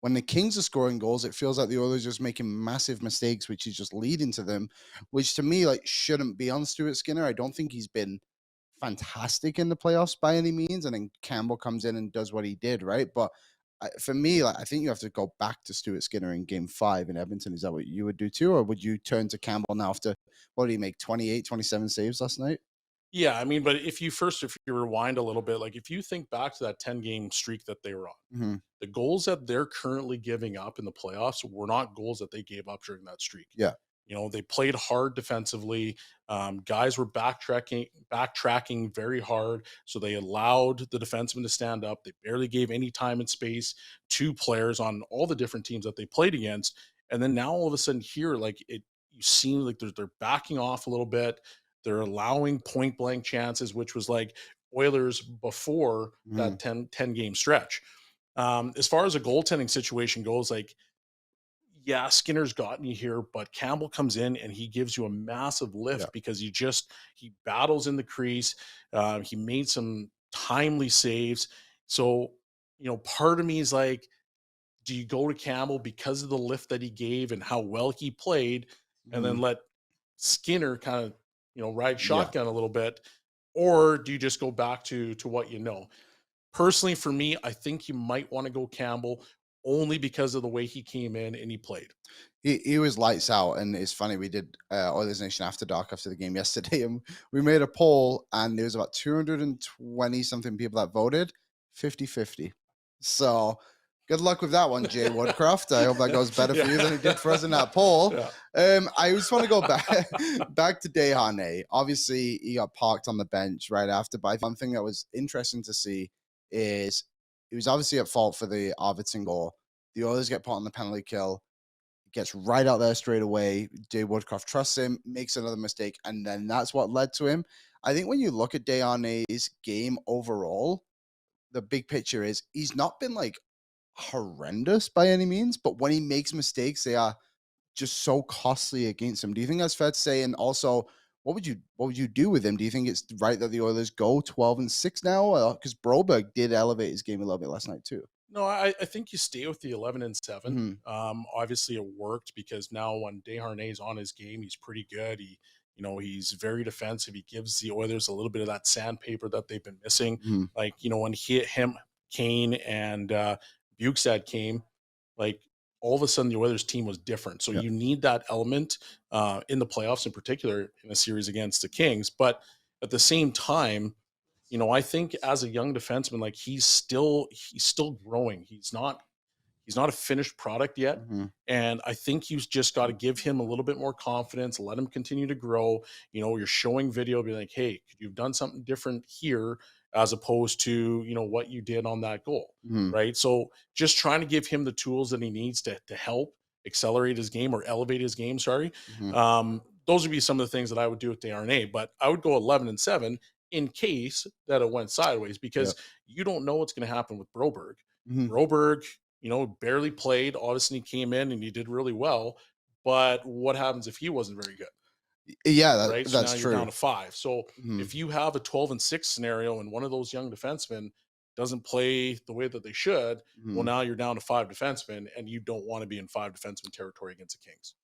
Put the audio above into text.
when the Kings are scoring goals, it feels like the Oilers are just making massive mistakes, which is just leading to them, which to me, like, shouldn't be on Stuart Skinner. I don't think he's been fantastic in the playoffs by any means. And then Campbell comes in and does what he did, right? But for me, like, I think you have to go back to Stuart Skinner in game 5 in Edmonton. Is that what you would do too? Or would you turn to Campbell now after, what did he make, 28, 27 saves last night? Yeah, I mean, but if you rewind a little bit, like if you think back to that 10-game streak that they were on, Hmm. the goals that they're currently giving up in the playoffs were not goals that they gave up during that streak. Yeah. They played hard defensively. Guys were backtracking very hard. So they allowed the defensemen to stand up. They barely gave any time and space to players on all the different teams that they played against. And then now all of a sudden here, you seem like they're backing off a little bit. They're allowing point blank chances, which was like Oilers before Hmm. that 10 game stretch. As far as a goaltending situation goes, like, yeah, Skinner's gotten you here, but Campbell comes in and he gives you a massive Yeah. lift because he battles in the crease. He made some timely saves. So, part of me is like, do you go to Campbell because of the lift that he gave and how well he played, and then Hmm. let Skinner kind of, ride Yeah. shotgun a little bit, or do you just go back to what you know? Personally, for me, I think you might want to go Campbell only because of the way he came in and he played. He was lights out, and it's funny. We did Oilers Nation After Dark after the game yesterday, and we made a poll, and there was about 220 something people that voted 50-50. So good luck with that one, Jay Woodcroft. I hope that goes better for you than it did for us in that poll. Yeah. I just want to go back to Desharnais. Obviously, he got parked on the bench right after, but one thing that was interesting to see is he was obviously at fault for the Arvidsson goal. The Oilers get put on the penalty kill, gets right out there straight away. Jay Woodcroft trusts him, makes another mistake, and then that's what led to him. I think when you look at Desharnais' game overall, the big picture is he's not been like horrendous by any means, but when he makes mistakes, they are just so costly against him. Do you think that's fair to say? And also, what would you do with him? Do you think it's right that the Oilers go 12-6 now? Because Broberg did elevate his game a little bit last night too. No, I think you stay with the 11-7. Hmm. Obviously, it worked because now when Desharnais on his game, he's pretty good. He's very defensive. He gives the Oilers a little bit of that sandpaper that they've been missing. Hmm. Like, when Kane and Bukestad came, like, all of a sudden the Oilers team was different. So Yeah. you need that element in the playoffs, in particular in a series against the Kings. But at the same time, I think as a young defenseman, like he's still growing. He's not a finished product yet. Hmm. And I think you've just got to give him a little bit more confidence, let him continue to grow. You're showing video, be like, hey, could you have done something different here as opposed to, what you did on that goal? Hmm. Right. So just trying to give him the tools that he needs to help accelerate his game or elevate his game. Sorry. Hmm. Those would be some of the things that I would do with DRNA, but I would go 11-7 in case that it went sideways Yeah. because you don't know what's going to happen with Broberg. Hmm. Broberg, barely played. Obviously, he came in and he did really well. But what happens if he wasn't very good, Yeah, right? So now that's you're down true. to 5. So Mhm. if you have a 12-6 scenario and one of those young defensemen doesn't play the way that they should, well, Mhm. now you're down to 5 defensemen and you don't want to be in 5 defenseman territory against the Kings.